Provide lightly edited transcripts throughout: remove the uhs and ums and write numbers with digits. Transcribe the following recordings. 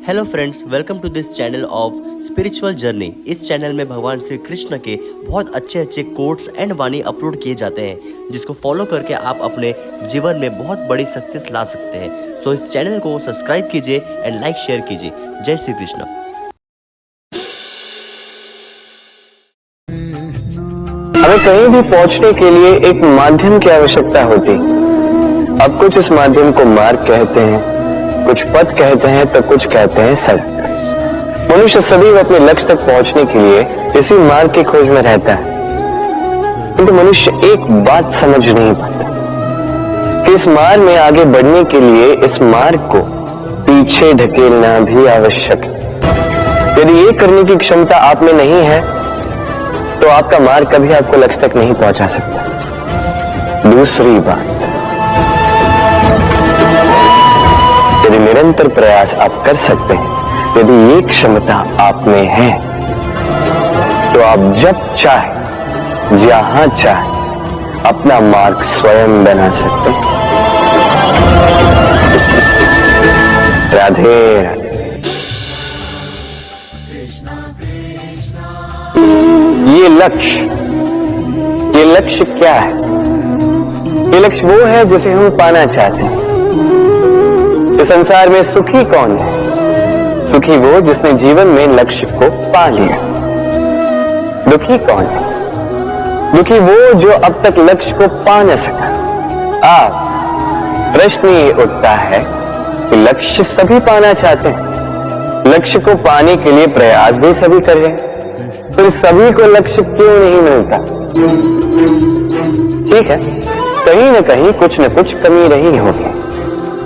Hello friends, welcome to this channel of spiritual journey. इस channel में भगवान श्री कृष्ण के बहुत अच्छे कोट्स एंड वाणी अपलोड किए जाते हैं, जिसको फॉलो करके आप अपने जीवन में बहुत बड़ी सक्सेस ला सकते हैं। सो इस चैनल को सब्सक्राइब कीजिए एंड लाइक शेयर कीजिए। जय श्री कृष्ण। हमें कहीं भी पहुंचने के लिए एक माध्यम की आवश्यकता होती। अब कुछ इस माध्यम को मार्ग कहते हैं, कुछ पथ कहते हैं, तो कुछ कहते हैं सड़क। मनुष्य सदैव अपने लक्ष्य तक पहुंचने के लिए इसी मार्ग की खोज में रहता है, किंतु मनुष्य एक बात समझ नहीं पाता कि इस मार्ग में आगे बढ़ने के लिए इस मार्ग को पीछे ढकेलना भी आवश्यक है। यदि ये करने की क्षमता आप में नहीं है तो आपका मार्ग कभी आपको लक्ष्य तक नहीं पहुंचा सकता। दूसरी बात, यदि निरंतर प्रयास आप कर सकते हैं, यदि ये क्षमता आप में है, तो आप जब चाहे जहां चाहे अपना मार्ग स्वयं बना सकते हैं। राधे राधे। ये लक्ष्य क्या है? ये लक्ष्य वो है जिसे हम पाना चाहते हैं। इस संसार में सुखी कौन है? सुखी वो जिसने जीवन में लक्ष्य को पा लिया। दुखी कौन है? दुखी वो जो अब तक लक्ष्य को पा न सका। प्रश्न ये उठता है कि लक्ष्य सभी पाना चाहते हैं, लक्ष्य को पाने के लिए प्रयास भी सभी कर रहे हैं, फिर सभी को लक्ष्य क्यों नहीं मिलता? ठीक है, कहीं न कहीं कुछ न कुछ कमी रही होगी।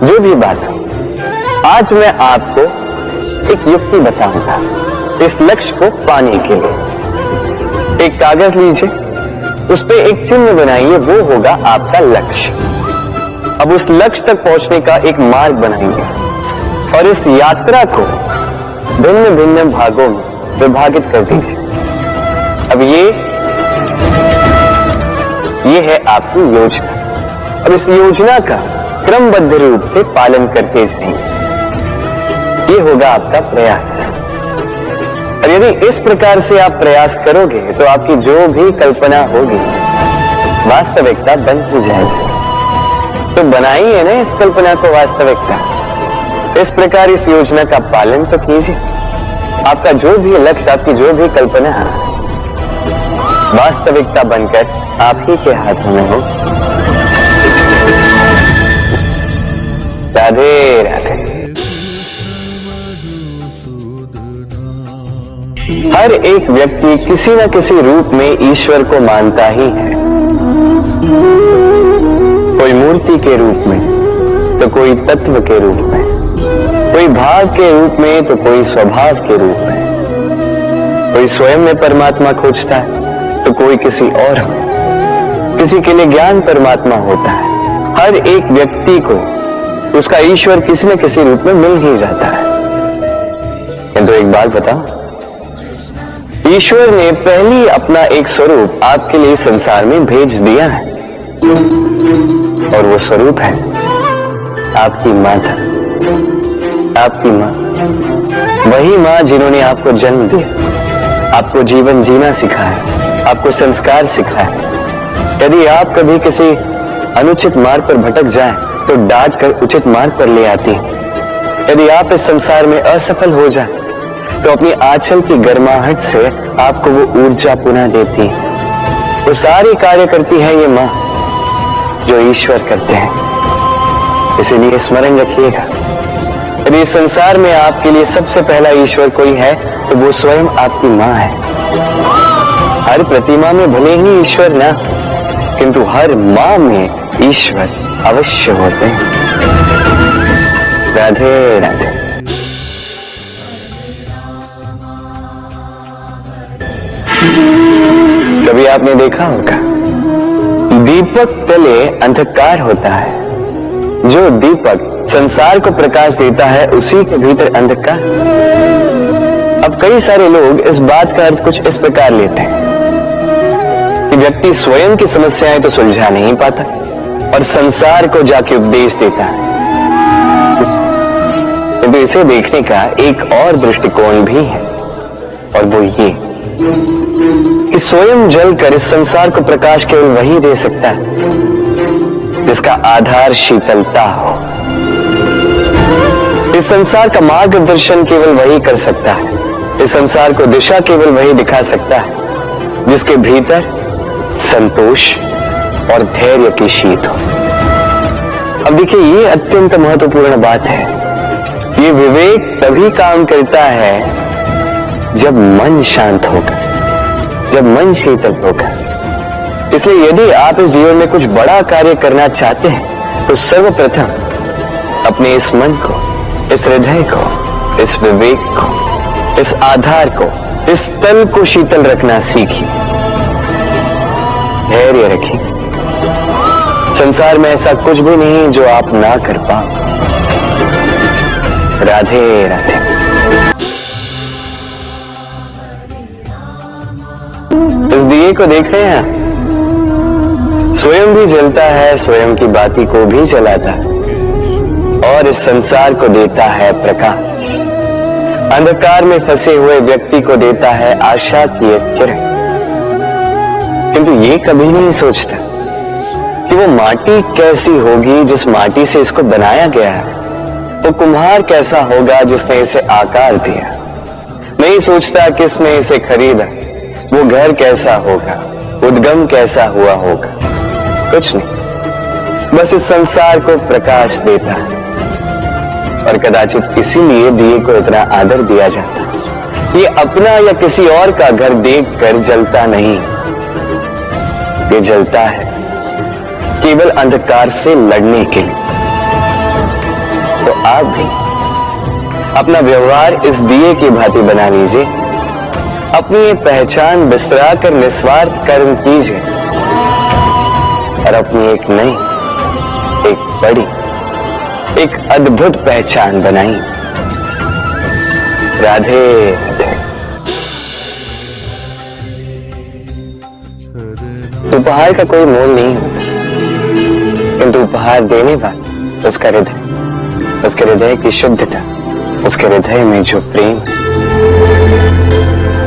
जो भी बात हो, आज मैं आपको एक युक्ति बताऊंगा इस लक्ष्य को पाने के लिए। एक कागज लीजिए, उस पर एक चिन्ह बनाइए, वो होगा आपका लक्ष्य। अब उस लक्ष्य तक पहुंचने का एक मार्ग बनाएंगे और इस यात्रा को भिन्न भिन्न भागों में विभाजित कर दीजिए। अब ये है आपकी योजना। अब इस योजना का क्रमबद्ध रूप से पालन करते जाएंगे, ये होगा आपका प्रयास। और यदि इस प्रकार से आप प्रयास करोगे तो आपकी जो भी कल्पना होगी वास्तविकता बन ही जाएगी। तो बनाइए ना इस कल्पना को वास्तविकता। इस प्रकार इस योजना का पालन तो कीजिए। आपका जो भी लक्ष्य, आपकी जो भी कल्पना वास्तविकता बनकर आप ही के हाथों में हो। राधे राधे। हर एक व्यक्ति किसी न किसी रूप में ईश्वर को मानता ही है। कोई मूर्ति के रूप में, तो कोई तत्व के रूप में, कोई भाव के रूप में, तो कोई स्वभाव के रूप में। कोई स्वयं में परमात्मा खोजता है, तो कोई किसी और में। किसी के लिए ज्ञान परमात्मा होता है। हर एक व्यक्ति को उसका ईश्वर किसी न किसी रूप में मिल ही जाता है। तो एक बात बताओ, ईश्वर ने पहली अपना एक स्वरूप आपके लिए संसार में भेज दिया है, और वो स्वरूप है आपकी माता। आपकी माँ, वही माँ जिन्होंने आपको जन्म दिया, आपको जीवन जीना सिखाया, आपको संस्कार सिखाया। यदि आप कभी किसी अनुचित मार्ग पर भटक जाएं, तो डांट कर उचित मार्ग पर ले आती है। यदि आप इस संसार में असफल हो जाएं, तो अपनी आंचल की गर्माहट से आपको वो ऊर्जा पुनः देती है। वो सारी कार्य करती है ये माँ जो ईश्वर करते हैं। इसीलिए स्मरण रखिएगा, यदि इस संसार में आपके लिए सबसे पहला ईश्वर कोई है तो वो स्वयं आपकी माँ है। हर प्रतिमा में भले ही ईश्वर ना, किंतु हर माँ में ईश्वर अवश्य होते हैं। राधे राधे। कभी आपने देखा होगा, दीपक तले अंधकार होता है। जो दीपक संसार को प्रकाश देता है, उसी के भीतर अंधकार। अब कई सारे लोग इस बात का अर्थ कुछ इस प्रकार लेते हैं कि व्यक्ति स्वयं की समस्याएं तो सुलझा नहीं पाता और संसार को जाके उपदेश देता है। किंतु इसे देखने का एक और दृष्टिकोण भी है, और वो ये कि स्वयं जलकर इस संसार को प्रकाश केवल वही दे सकता है जिसका आधार शीतलता हो। इस संसार का मार्गदर्शन केवल वही कर सकता है, इस संसार को दिशा केवल वही दिखा सकता है जिसके भीतर संतोष और धैर्य की शीत हो। अब देखिए, ये अत्यंत महत्वपूर्ण बात है। ये विवेक तभी काम करता है जब मन शांत होगा, जब मन शीतल होगा। इसलिए यदि आप इस जीवन में कुछ बड़ा कार्य करना चाहते हैं तो सर्वप्रथम अपने इस मन को, इस हृदय को, इस विवेक को, इस आधार को, इस तल को शीतल रखना सीखिए, धैर्य रखिए। संसार में ऐसा कुछ भी नहीं जो आप ना कर पाओ। राधे राधे। इस दिए को देख रहे हैं, स्वयं भी जलता है, स्वयं की बाती को भी जलाता है और इस संसार को देता है प्रकाश। अंधकार में फंसे हुए व्यक्ति को देता है आशा की एक किरण। किंतु ये कभी नहीं सोचता कि वो माटी कैसी होगी जिस माटी से इसको बनाया गया है, वो कुम्हार कैसा होगा जिसने इसे आकार दिया। नहीं सोचता किसने इसे खरीदा, वो घर कैसा होगा, उद्गम कैसा हुआ होगा, कुछ नहीं। बस इस संसार को प्रकाश देता है और कदाचित इसीलिए दिए को इतना आदर दिया जाता है। ये अपना या किसी और का घर देखकर जलता नहीं, ये जलता है केवल अंधकार से लड़ने के लिए। तो आप भी अपना व्यवहार इस दिए की भांति बना लीजिए, अपनी ये पहचान बिसरा कर निस्वार्थ कर्म कीजिए और अपनी एक नई, एक बड़ी, एक अद्भुत पहचान बनाइए। राधे राधे। उपहार का कोई मोल नहीं होता, किंतु उपहार देने वाला उसका हृदय, उसके हृदय की शुद्धता, उसके हृदय में जो प्रेम,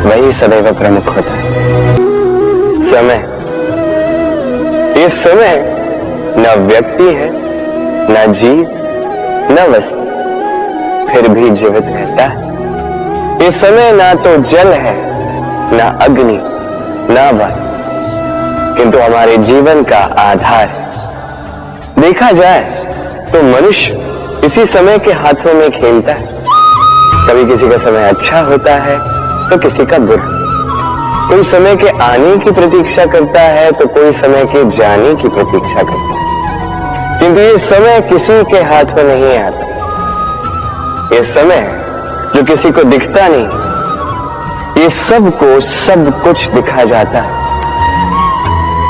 वही सदैव प्रमुख होता है। समय, ये समय न व्यक्ति है, न जीव, न वस्तु, फिर भी जीवित रहता है। ये समय ना तो जल है, ना अग्नि, ना वायु, किंतु हमारे जीवन का आधार है। देखा जाए तो मनुष्य इसी समय के हाथों में खेलता है। कभी किसी का समय अच्छा होता है तो किसी का बुरा। कोई समय के आने की प्रतीक्षा करता है तो कोई समय के जाने की प्रतीक्षा करता है, किंतु ये समय किसी के हाथ में नहीं आता। ये समय जो किसी को दिखता नहीं, ये सबको सब कुछ दिखा जाता है।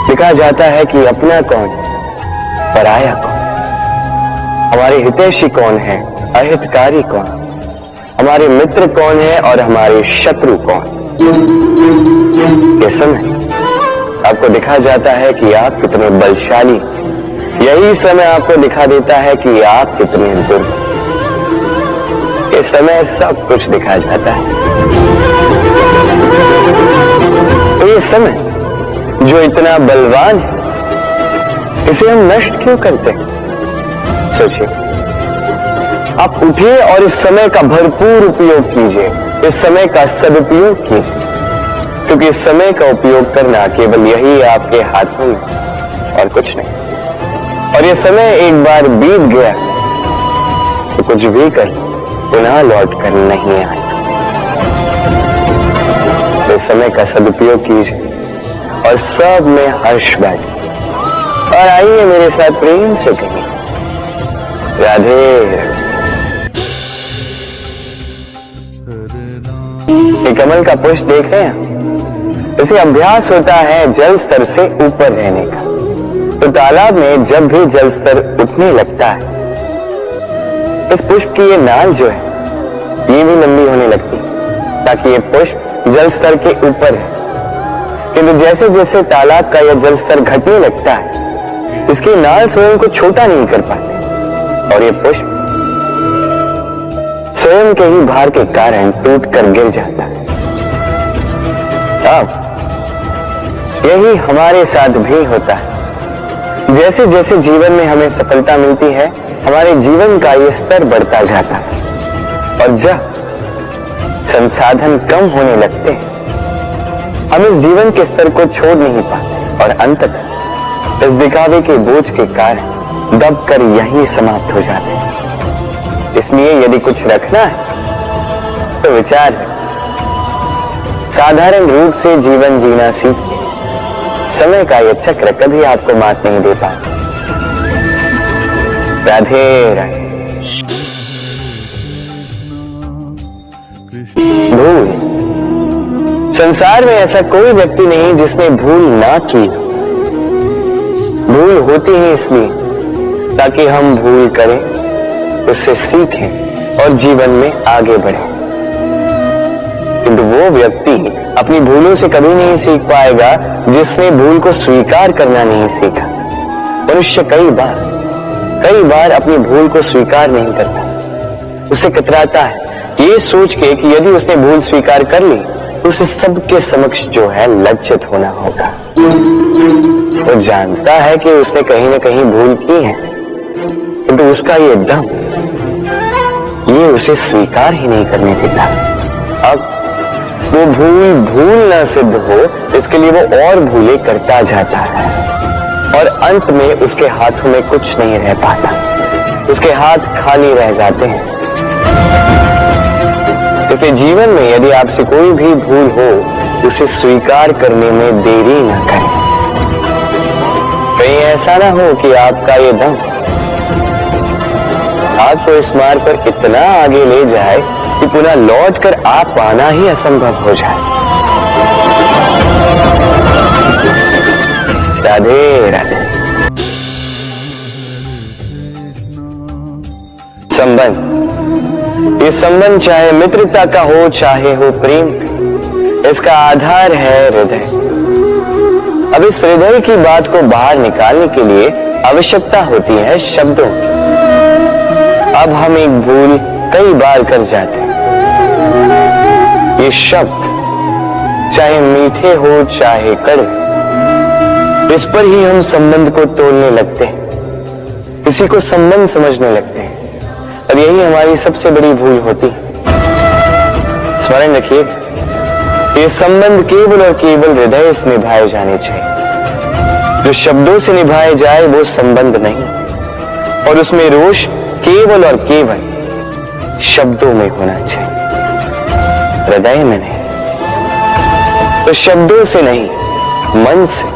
दिखा जाता है कि अपना कौन, पराया कौन, हमारे हितैषी कौन है, अहितकारी कौन, हमारे मित्र कौन है और हमारे शत्रु कौन। ये समय आपको दिखा जाता है कि आप कितने बलशाली, यही समय आपको दिखा देता है कि आप कितने दुर्बल। ये समय सब कुछ दिखा जाता है। तो ये समय जो इतना बलवान है, इसे हम नष्ट क्यों करते हैं? सोचिए, आप उठिए और इस समय का भरपूर उपयोग कीजिए, इस समय का सदुपयोग कीजिए, क्योंकि इस समय का उपयोग करना केवल यही आपके हाथों में, और कुछ नहीं। और ये समय एक बार बीत गया तो कुछ भी कर पुनः लौट कर नहीं आएगा। तो इस समय का सदुपयोग कीजिए और सब में हर्ष बांटिए। और आइए मेरे साथ प्रेम से कहिए, राधे। ये कमल का पुष्प देख रहे हैं, इसे अभ्यास होता है जल स्तर से ऊपर रहने का। तो तालाब में जब भी जल स्तर उठने लगता है, इस पुष्प की ये नाल जो है, ये भी लंबी होने लगती है ताकि ये पुष्प जल स्तर के ऊपर है। किंतु जैसे जैसे तालाब का यह जल स्तर घटने लगता है, इसकी नाल स्वयं को छोटा नहीं कर पाती और ये पुष्प स्वयं के ही भार के कारण टूट कर गिर जाता है। अब यही हमारे साथ भी होता है। जैसे जैसे जीवन में हमें सफलता मिलती है, हमारे जीवन का ये स्तर बढ़ता जाता है, और जब संसाधन कम होने लगते हैं, हम इस जीवन के स्तर को छोड़ नहीं पाते और अंततः इस दिखावे के बोझ के कारण दबकर यहीं समाप्त हो जाते हैं। इसलिए यदि कुछ रखना है तो विचार रखें। साधारण रूप से जीवन जीना सीखिए। समय का यह चक्र कभी आपको मात नहीं दे पाता। राधे राधे। भूल। संसार में ऐसा कोई व्यक्ति नहीं जिसने भूल ना की। भूल होती ही इसलिए ताकि हम भूल करें, उससे सीखें और जीवन में आगे बढ़ें। किंतु वो व्यक्ति अपनी भूलों से कभी नहीं सीख पाएगा जिसने भूल को स्वीकार करना नहीं सीखा। मनुष्य कई बार अपनी भूल को स्वीकार नहीं करता। उसे कतराता है ये सोच के कि यदि उसने भूल स्वीकार कर ली तो उसे सबके समक्ष जो है लज्जित होना होगा। वो जानता है कि उसने कहीं ना कहीं भूल की है, किंतु तो उसका ये दम ये उसे स्वीकार ही नहीं करने देता। अब वो भूल ना सिद्ध हो, इसके लिए वो और भूलें करता जाता है और अंत में उसके हाथों में कुछ नहीं रह पाता। उसके हाथ खाली रह जाते हैं। इसलिए जीवन में यदि आपसे कोई भी भूल हो, उसे स्वीकार करने में देरी न करें। कहीं ऐसा ना हो कि आपका ये दम आपको इस मार्ग पर इतना आगे ले जाए कि पुनः लौटकर आप पाना ही असंभव हो जाए। राधे राधे। संबंध। ये संबंध चाहे मित्रता का हो चाहे हो प्रेम, इसका आधार है हृदय। अब इस हृदय की बात को बाहर निकालने के लिए आवश्यकता होती है शब्दों की। अब हम एक भूल कई बार कर जाते हैं। ये शब्द चाहे मीठे हो चाहे कड़वे, इस पर ही हम संबंध को तोड़ने लगते हैं, इसी को संबंध समझने लगते हैं, और यही हमारी सबसे बड़ी भूल होती है। स्मरण रखिए, ये संबंध केवल और केवल हृदय से निभाए जाने चाहिए। जो शब्दों से निभाए जाए वो संबंध नहीं, और उसमें रोष केवल और केवल शब्दों में होना चाहिए, हृदय में नहीं। तो शब्दों से नहीं, मन से,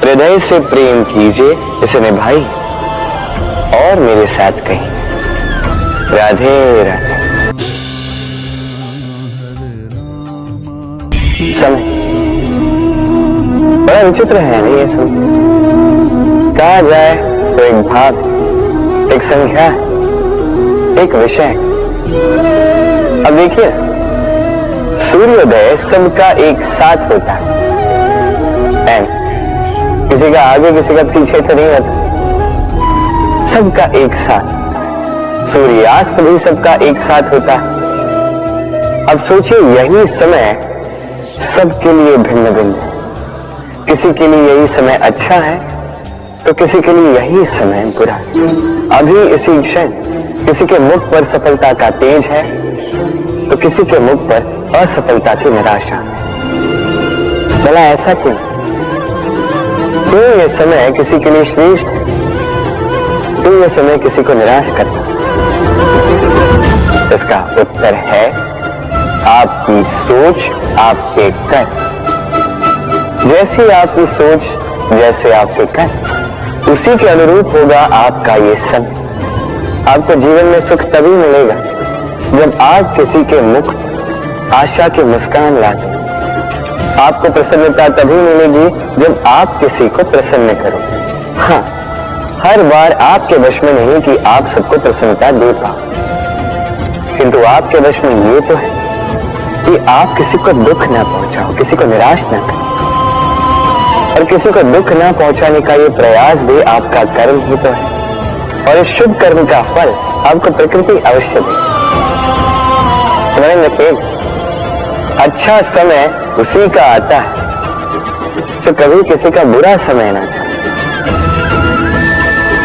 हृदय से प्रेम कीजिए, इसे निभाइए और मेरे साथ कहिए राधे राधे। समय बड़ा विचित्र है नहीं ये समय। कहा जाए तो एक भाव, एक संख्या, एक विषय। अब देखिए, सूर्योदय सबका एक साथ होता है, किसी का आगे किसी का पीछे तो नहीं होता, सबका एक साथ। सूर्यास्त भी सबका एक साथ होता है। अब सोचिए, यही समय सबके लिए भिन्न भिन्न। किसी के लिए यही समय अच्छा है तो किसी के लिए यही समय बुरा। अभी इसी क्षण किसी के मुख पर सफलता का तेज है तो किसी के मुख पर असफलता की निराशा है। भला ऐसा क्यों? क्यों यह समय किसी के लिए श्रेष्ठ है, क्यों यह समय किसी को निराश करता है? इसका उत्तर है आपकी सोच, आपके कर्म। जैसी आपकी सोच, जैसे आपके कर्म, उसी के अनुरूप होगा आपका ये समय। आपको जीवन में सुख तभी मिलेगा जब आप किसी के मुख आशा की मुस्कान लाएं। आपको प्रसन्नता तभी मिलेगी जब आप किसी को प्रसन्न करो। हाँ, हर बार आपके वश में नहीं कि आप सबको प्रसन्नता दे पाओ, किंतु आपके वश में ये तो है कि आप किसी को दुख ना पहुंचाओ, किसी को निराश ना करो। और किसी को दुख ना पहुंचाने का ये प्रयास भी आपका कर्म ही तो है, और इस शुभ कर्म का फल आपको प्रकृति अवश्य दे। स्मरण रखिए, अच्छा समय उसी का आता है जो कभी किसी का बुरा समय ना चाहे।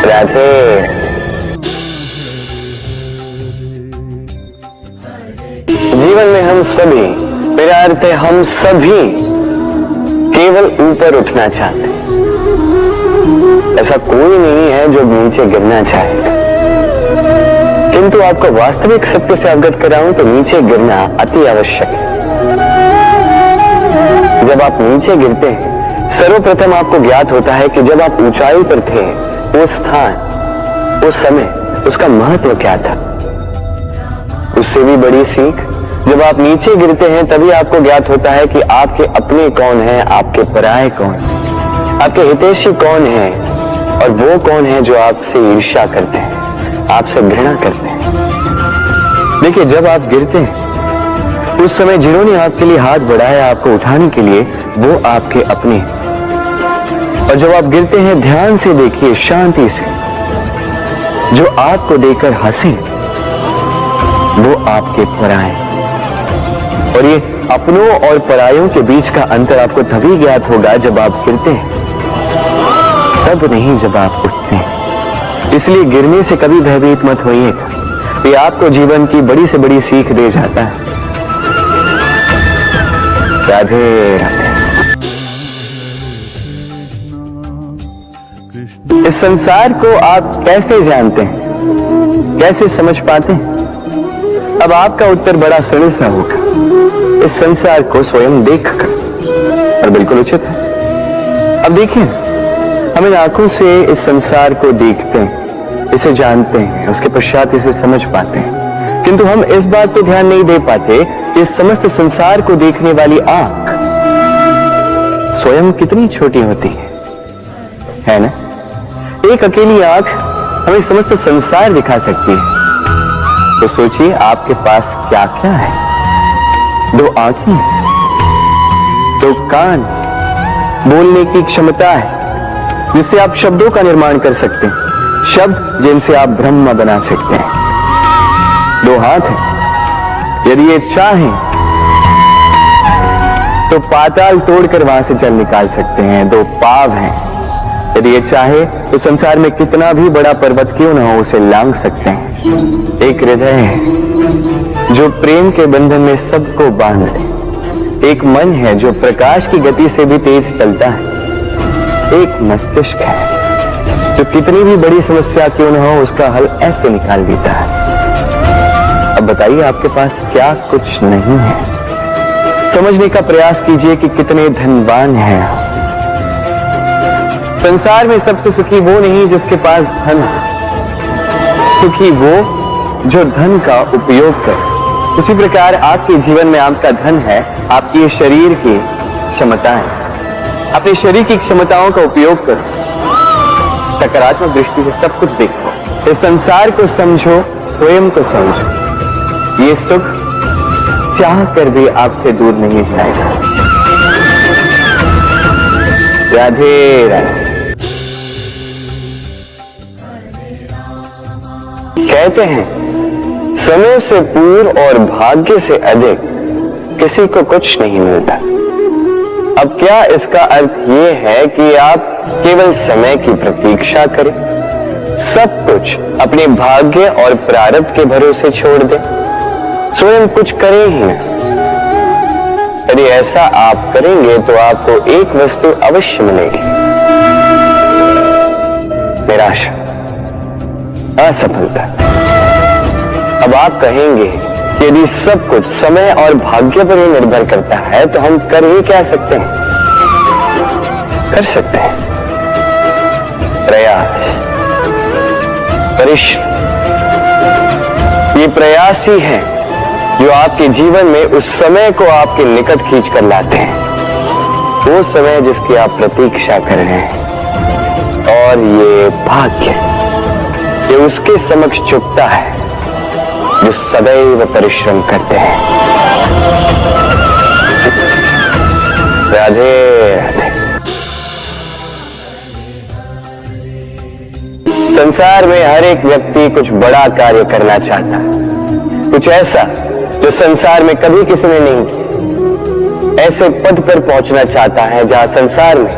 राधे। जीवन में हम सभी, मेरा अर्थ है हम सभी केवल ऊपर उठना चाहते हैं। ऐसा कोई नहीं है जो नीचे गिरना चाहेगा, किंतु आपको वास्तविक सत्य से अवगत कराऊं तो नीचे गिरना अति आवश्यक है। जब आप नीचे गिरते हैं, सर्वप्रथम आपको ज्ञात होता है कि जब आप ऊंचाई पर थे, वो स्थान, उस समय, उसका महत्व क्या था। उससे भी बड़ी सीख, जब आप नीचे गिरते हैं तभी आपको ज्ञात होता है कि आपके अपने कौन हैं, आपके पराये कौन हैं, आपके हितैषी कौन हैं और वो कौन है जो आपसे ईर्ष्या करते हैं, आपसे घृणा करते हैं। देखिए, जब आप गिरते हैं उस समय जिन्होंने आपके लिए हाथ बढ़ाया आपको उठाने के लिए, वो आपके अपने हैं। और जब आप गिरते हैं, ध्यान से देखिए, शांति से, जो आपको देकर हंसे वो आपके पराये। और ये अपनों और परायों के बीच का अंतर आपको तभी ज्ञात होगा जब आप गिरते हैं, तब नहीं जब आप उठते हैं। इसलिए गिरने से कभी भयभीत मत होइएगा, ये आपको जीवन की बड़ी से बड़ी सीख दे जाता है। राधे राधे। इस संसार को आप कैसे जानते हैं, कैसे समझ पाते हैं? अब आपका उत्तर बड़ा सरल सा होगा, इस संसार को स्वयं देखकर। और बिल्कुल उचित है। अब देखिए, हम इन आंखों से इस संसार को देखते हैं, इसे जानते हैं, उसके पश्चात इसे समझ पाते हैं, किंतु हम इस बात पर ध्यान नहीं दे पाते कि इस समस्त संसार को देखने वाली आंख स्वयं कितनी छोटी होती है ना? एक अकेली आंख हमें समस्त संसार दिखा सकती है। तो सोचिए आपके पास क्या क्या है। 2 आंखें, 2 कान, बोलने की क्षमता है जिससे आप शब्दों का निर्माण कर सकते हैं, शब्द जिनसे आप ब्रह्म बना सकते हैं। 2 हाथ हैं, यदि ये चाहें तो पाताल तोड़कर वहां से जल निकाल सकते हैं। 2 पांव हैं, यदि ये चाहे तो संसार में कितना भी बड़ा पर्वत क्यों ना हो उसे लांघ सकते हैं। एक हृदय है जो प्रेम के बंधन में सबको बांध ले। एक मन है जो प्रकाश की गति से भी तेज चलता है। एक मस्तिष्क है जो कितनी भी बड़ी समस्या क्यों न हो उसका हल ऐसे निकाल देता है। अब बताइए आपके पास क्या कुछ नहीं है? समझने का प्रयास कीजिए कि कितने धनवान हैं आप। संसार में सबसे सुखी वो नहीं जिसके पास धन है, सुखी वो जो धन का उपयोग करे। उसी प्रकार आपके जीवन में आपका धन है आपकी शरीर की क्षमताएं। अपने शरीर की क्षमताओं का उपयोग करो, सकारात्मक दृष्टि से सब कुछ देखो, इस संसार को समझो, स्वयं को समझो। ये सुख चाह कर भी आपसे दूर नहीं जाएगा। राधे राधे। कहते हैं समय से पूर्व और भाग्य से अधिक किसी को कुछ नहीं मिलता। अब क्या इसका अर्थ ये है कि आप केवल समय की प्रतीक्षा करें, सब कुछ अपने भाग्य और प्रारब्ध के भरोसे छोड़ दें, स्वयं कुछ करें ही ना? यदि ऐसा आप करेंगे तो आपको एक वस्तु अवश्य मिलेगी, निराशा, असफलता। अब आप कहेंगे कि यदि सब कुछ समय और भाग्य पर ही निर्भर करता है तो हम कर ही क्या सकते हैं? कर सकते हैं प्रयास, परिश्रम। ये प्रयास ही है जो आपके जीवन में उस समय को आपके निकट खींच कर लाते हैं, वो समय जिसकी आप प्रतीक्षा कर रहे हैं। और ये भाग्य, ये उसके समक्ष झुकता है जो सदैव परिश्रम करते हैं। राधे राधे। संसार में हर एक व्यक्ति कुछ बड़ा कार्य करना चाहता है, कुछ ऐसा जो संसार में कभी किसी ने नहीं किया। ऐसे पद पर पहुंचना चाहता है जहां संसार में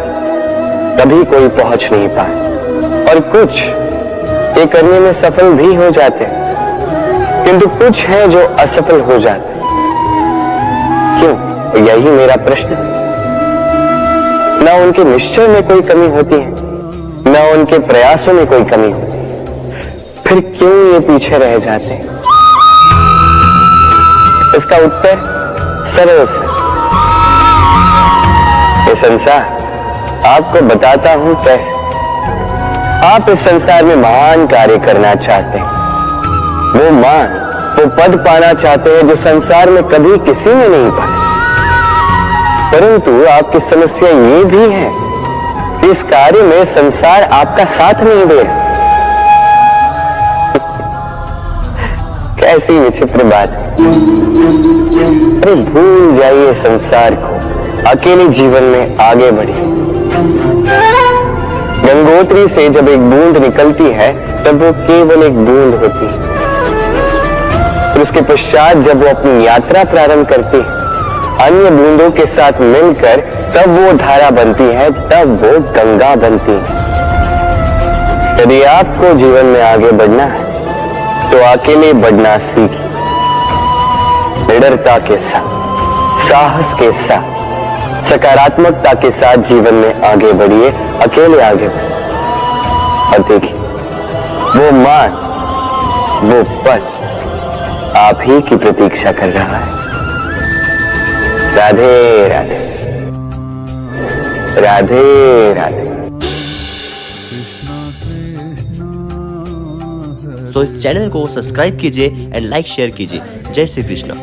कभी कोई पहुंच नहीं पाए, और कुछ ये करने में सफल भी हो जाते हैं, किंतु कुछ है जो असफल हो जाते हैं। क्यों? तो यही मेरा प्रश्न है। ना उनके निश्चय में कोई कमी होती है, ना उनके प्रयासों में कोई कमी होती है, फिर क्यों ये पीछे रह जाते हैं? इसका उत्तर सरल से, ये संसार आपको बताता हूं कैसे। आप इस संसार में महान कार्य करना चाहते हैं, वो मान, वो पद पाना चाहते हैं जो संसार में कभी किसी ने नहीं पाया। परंतु आपकी समस्या ये भी है कि इस कार्य में संसार आपका साथ नहीं दे रहा। कैसी विचित्र बात है। अरे भूल जाइए संसार को, अकेले जीवन में आगे बढ़िए। गंगोत्री से जब एक बूंद निकलती है तब वो केवल एक बूंद होती है, और उसके पश्चात जब वो अपनी यात्रा प्रारंभ करती है अन्य बूंदों के साथ मिलकर, तब वो धारा बनती है, तब वो गंगा बनती है। यदि आपको जीवन में आगे बढ़ना है तो अकेले बढ़ना सीखिए। निडरता के साथ, साहस के साथ, सकारात्मकता के साथ जीवन में आगे बढ़िए, अकेले आगे बढ़िए। और देखिए वो मान, वो पद आप ही की प्रतीक्षा कर रहा है। राधे राधे, राधे राधे। सो इस चैनल को सब्सक्राइब कीजिए एंड लाइक शेयर कीजिए। जय श्री कृष्ण।